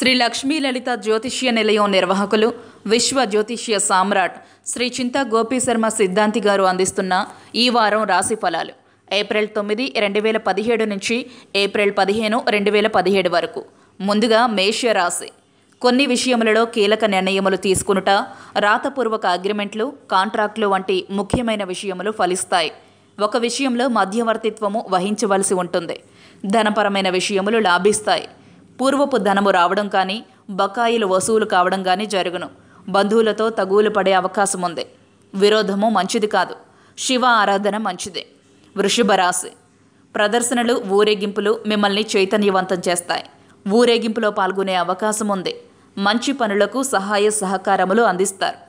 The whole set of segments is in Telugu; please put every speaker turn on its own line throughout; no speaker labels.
శ్రీ లక్ష్మీ లలిత జ్యోతిష్య నిలయం నిర్వాహకులు విశ్వ జ్యోతిష్య సామ్రాట్ శ్రీ చింతా గోపీ శర్మ సిద్ధాంతి గారు అందిస్తున్న ఈ వారం రాశి ఫలాలు ఏప్రిల్ 9, 2017 నుంచి ఏప్రిల్ 15, 2017 వరకు. ముందుగా మేష రాశి. కొన్ని విషయములలో కీలక నిర్ణయములు తీసుకునుట, రాతపూర్వక అగ్రిమెంట్లు, కాంట్రాక్టులు వంటి ముఖ్యమైన విషయములు ఫలిస్తాయి. ఒక విషయంలో మధ్యవర్తిత్వము వహించవలసి ఉంటుంది. ధనపరమైన విషయములు లాభిస్తాయి. పూర్వపు ధనము రావడం కానీ, బకాయిలు వసూలు కావడం కానీ జరుగును. బంధువులతో తగువులు పడే అవకాశం ఉంది. విరోధము మంచిది కాదు. శివ ఆరాధన మంచిది. వృషభ రాశి. ప్రదర్శనలు, ఊరేగింపులు మిమ్మల్ని చైతన్యవంతం చేస్తాయి. ఊరేగింపులో పాల్గొనే అవకాశం ఉంది. మంచి పనులకు సహాయ సహకారములు అందిస్తారు.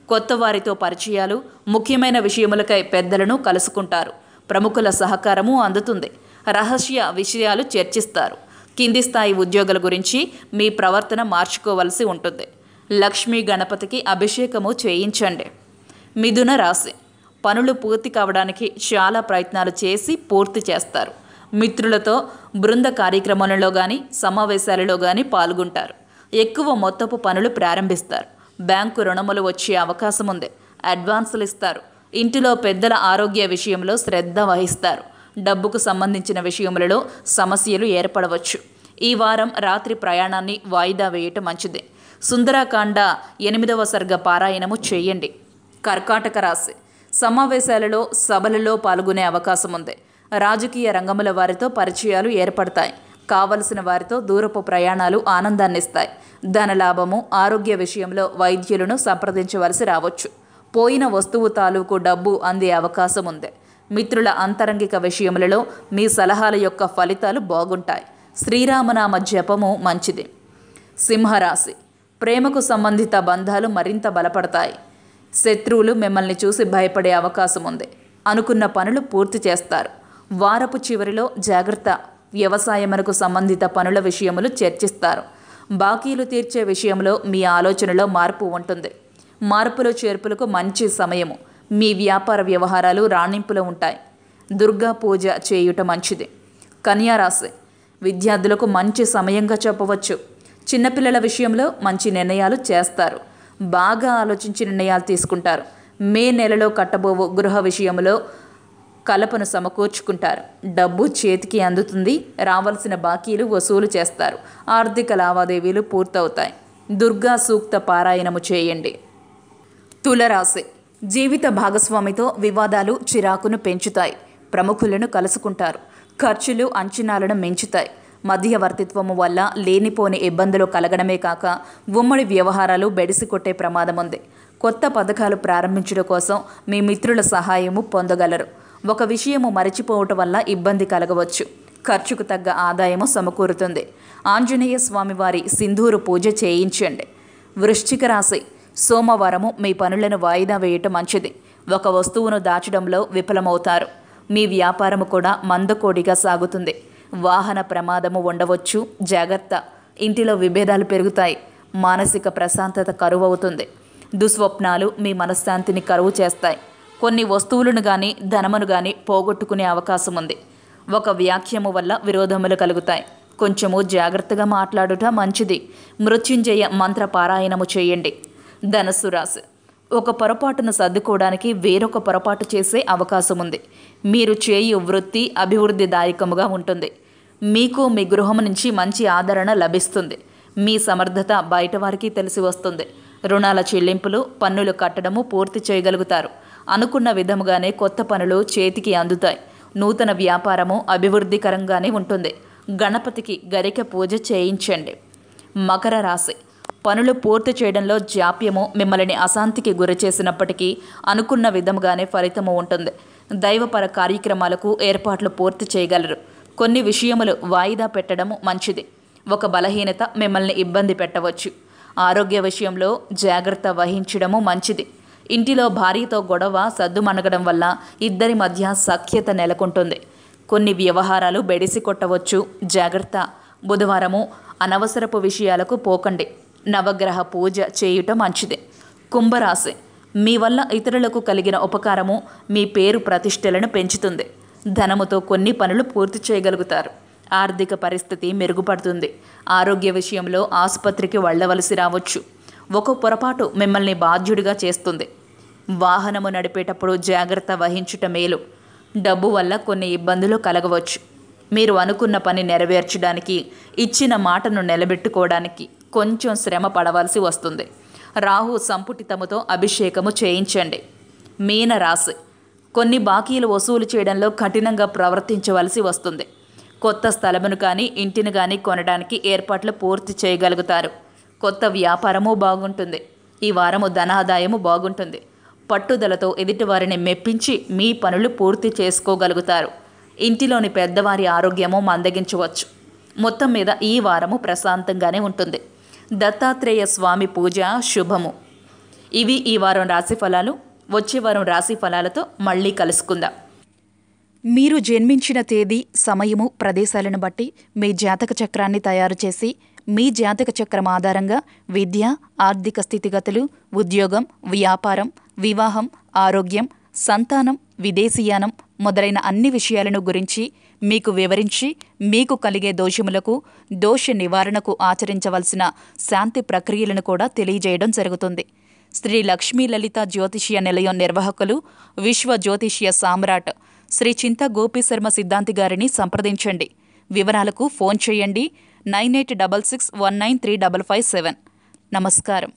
కొత్త వారితో పరిచయాలు, ముఖ్యమైన విషయములకై పెద్దలను కలుసుకుంటారు. ప్రముఖుల సహకారము అందుతుంది. రహస్య విషయాలు చర్చిస్తారు. కింది స్థాయి ఉద్యోగుల గురించి మీ ప్రవర్తన మార్చుకోవలసి ఉంటుంది. లక్ష్మీ గణపతికి అభిషేకము చేయించండి. మిథున రాశి. పనులు పూర్తి కావడానికి చాలా ప్రయత్నాలు చేసి పూర్తి చేస్తారు. మిత్రులతో బృంద కార్యక్రమాలలో కానీ, సమావేశాలలో కానీ పాల్గొంటారు. ఎక్కువ మొత్తపు పనులు ప్రారంభిస్తారు. బ్యాంకు రుణములు వచ్చే అవకాశం ఉంది. అడ్వాన్సులు ఇస్తారు. ఇంటిలో పెద్దల ఆరోగ్య విషయంలో శ్రద్ధ వహిస్తారు. డబ్బుకు సంబంధించిన విషయములలో సమస్యలు ఏర్పడవచ్చు. ఈ వారం రాత్రి ప్రయాణాన్ని వాయిదా వేయటం మంచిది. సుందరాకాండ 8వ సర్గ పారాయణము చేయండి. కర్కాటక రాశి. సమావేశాలలో, సభలలో పాల్గొనే అవకాశం ఉంది. రాజకీయ రంగముల వారితో పరిచయాలు ఏర్పడతాయి. కావలసిన వారితో దూరపు ప్రయాణాలు ఆనందాన్నిస్తాయి. ధనలాభము, ఆరోగ్య విషయంలో వైద్యులను సంప్రదించవలసి రావచ్చు. పోయిన వస్తువు తాలూకు డబ్బు అందే అవకాశం ఉంది. మిత్రుల అంతరంగిక విషయములలో మీ సలహాల యొక్క ఫలితాలు బాగుంటాయి. శ్రీరామనామ జపము మంచిది. సింహరాశి. ప్రేమకు సంబంధిత బంధాలు మరింత బలపడతాయి. శత్రువులు మిమ్మల్ని చూసి భయపడే అవకాశం ఉంది. అనుకున్న పనులు పూర్తి చేస్తారు. వారపు చివరిలో జాగ్రత్త. వ్యవసాయమునకు సంబంధిత పనుల విషయములు చర్చిస్తారు. బాకీలు తీర్చే విషయంలో మీ ఆలోచనలో మార్పు ఉంటుంది. మార్పులు చేర్పులకు మంచి సమయము. మీ వ్యాపార వ్యవహారాలు రాణింపులో ఉంటాయి. దుర్గా పూజ చేయుట మంచిది. కన్యారాశి. విద్యార్థులకు మంచి సమయంగా చెప్పవచ్చు. చిన్నపిల్లల విషయంలో మంచి నిర్ణయాలు చేస్తారు. బాగా ఆలోచించి నిర్ణయాలు తీసుకుంటారు. మే నెలలో కట్టబోవు గృహ విషయంలో కలపను సమకూర్చుకుంటారు. డబ్బు చేతికి అందుతుంది. రావాల్సిన బాకీలు వసూలు చేస్తారు. ఆర్థిక లావాదేవీలు పూర్తవుతాయి. దుర్గా సూక్త పారాయణము చేయండి. తులరాశి. జీవిత భాగస్వామితో వివాదాలు చిరాకును పెంచుతాయి. ప్రముఖులను కలుసుకుంటారు. ఖర్చులు అంచనాలను మించుతాయి. మధ్యవర్తిత్వము వల్ల లేనిపోని ఇబ్బందులు కలగడమే కాక ఉమ్మడి వ్యవహారాలు బెడిసికొట్టే ప్రమాదం ఉంది. కొత్త పథకాలు ప్రారంభించడం కోసం మీ మిత్రుల సహాయము పొందగలరు. ఒక విషయము మరచిపోవటం వల్ల ఇబ్బంది కలగవచ్చు. ఖర్చుకు తగ్గ ఆదాయము సమకూరుతుంది. ఆంజనేయ స్వామివారి సింధూరు పూజ చేయించండి. వృశ్చిక రాశి. సోమవారము మీ పనులను వాయిదా వేయటం మంచిది. ఒక వస్తువును దాచడంలో విఫలమవుతారు. మీ వ్యాపారము కూడా మందకోడిగా సాగుతుంది. వాహన ప్రమాదము ఉండవచ్చు. జాగ్రత్త. ఇంటిలో విభేదాలు పెరుగుతాయి. మానసిక ప్రశాంతత కరువవుతుంది. దుస్వప్నాలు మీ మనశ్శాంతిని కరువు చేస్తాయి. కొన్ని వస్తువులను కానీ, ధనమును కానీ పోగొట్టుకునే అవకాశం ఉంది. ఒక వ్యాఖ్యము వల్ల విరోధములు కలుగుతాయి. కొంచెము జాగ్రత్తగా మాట్లాడుట మంచిది. మృత్యుంజయ మంత్ర పారాయణము చేయండి. ధనస్సు రాశి. ఒక పొరపాటును సర్దుకోవడానికి వేరొక పొరపాటు చేసే అవకాశం ఉంది. మీరు చేయు వృత్తి అభివృద్ధిదాయకముగా ఉంటుంది. మీకు మీ గృహం నుంచి మంచి ఆదరణ లభిస్తుంది. మీ సమర్థత బయట వారికి తెలిసి వస్తుంది. రుణాల చెల్లింపులు, పన్నులు కట్టడము పూర్తి చేయగలుగుతారు. అనుకున్న విధముగానే కొత్త పనులు చేతికి అందుతాయి. నూతన వ్యాపారము అభివృద్ధికరంగానే ఉంటుంది. గణపతికి గరిక పూజ చేయించండి. మకర రాశి. పనులు పూర్తి చేయడంలో జాప్యము మిమ్మల్ని అశాంతికి గురి చేసినప్పటికీ అనుకున్న విధముగానే ఫలితము ఉంటుంది. దైవపర కార్యక్రమాలకు ఏర్పాట్లు పూర్తి చేయగలరు. కొన్ని విషయములు వాయిదా పెట్టడము మంచిది. ఒక బలహీనత మిమ్మల్ని ఇబ్బంది పెట్టవచ్చు. ఆరోగ్య విషయంలో జాగ్రత్త వహించడము మంచిది. ఇంటిలో భార్యతో గొడవ సద్దుమణగడం వల్ల ఇద్దరి మధ్య సఖ్యత నెలకొంటుంది. కొన్ని వ్యవహారాలు బెడిసి కొట్టవచ్చు. జాగ్రత్త. బుధవారము అనవసరపు విషయాలకు పోకండి. నవగ్రహ పూజ చేయుట మంచిది. కుంభరాశి. మీ వల్ల ఇతరులకు కలిగిన ఉపకారము మీ పేరు ప్రతిష్టలను పెంచుతుంది. ధనముతో కొన్ని పనులు పూర్తి చేయగలుగుతారు. ఆర్థిక పరిస్థితి మెరుగుపడుతుంది. ఆరోగ్య విషయంలో ఆసుపత్రికి వెళ్ళవలసి రావచ్చు. ఒక పొరపాటు మిమ్మల్ని బాధ్యుడిగా చేస్తుంది. వాహనము నడిపేటప్పుడు జాగ్రత్త వహించుట మేలు. డబ్బు వల్ల కొన్ని ఇబ్బందులు కలగవచ్చు. మీరు అనుకున్న పని నెరవేర్చడానికి, ఇచ్చిన మాటను నిలబెట్టుకోవడానికి కొంచెం శ్రమ పడవలసి వస్తుంది. రాహు సంపుటితముతో అభిషేకము చేయించండి. మీన రాశి. కొన్ని బాకీలు వసూలు చేయడంలో కఠినంగా ప్రవర్తించవలసి వస్తుంది. కొత్త స్థలమును కానీ ఇంటిని కానీ కొనడానికి ఏర్పాట్లు పూర్తి చేయగలుగుతారు. కొత్త వ్యాపారము బాగుంటుంది. ఈ వారము ధనాదాయము బాగుంటుంది. పట్టుదలతో ఎదుటివారిని మెప్పించి మీ పనులు పూర్తి చేసుకోగలుగుతారు. ఇంటిలోని పెద్దవారి ఆరోగ్యము మందగించవచ్చు. మొత్తం మీద ఈ వారము ప్రశాంతంగానే ఉంటుంది. దత్తాత్రేయ స్వామి పూజ శుభము. ఇవి ఈ వారం రాశి ఫలాలు. వచ్చే వారం రాశి ఫలాలతో మళ్ళీ కలుసుకుందాం. మీరు జన్మించిన తేదీ, సమయము, ప్రదేశాలను బట్టి మీ జాతక చక్రాన్ని తయారు చేసి మీ జాతక చక్రం ఆధారంగా విద్య, ఆర్థిక స్థితిగతులు, ఉద్యోగం, వ్యాపారం, వివాహం, ఆరోగ్యం, సంతానం, విదేశీయానం మొదలైన అన్ని విషయాలను గురించి మీకు వివరించి మీకు కలిగే దోషములకు, దోష నివారణకు ఆచరించవలసిన శాంతి ప్రక్రియలను కూడా తెలియజేయడం జరుగుతుంది. శ్రీ లక్ష్మీ లలిత జ్యోతిష్య నిలయం నిర్వాహకులు, విశ్వ జ్యోతిష్య సామ్రాట్ శ్రీ చింతా గోపీశర్మ సిద్ధాంతి గారిని సంప్రదించండి. వివరాలకు ఫోన్ చేయండి 9866193557. నమస్కారం.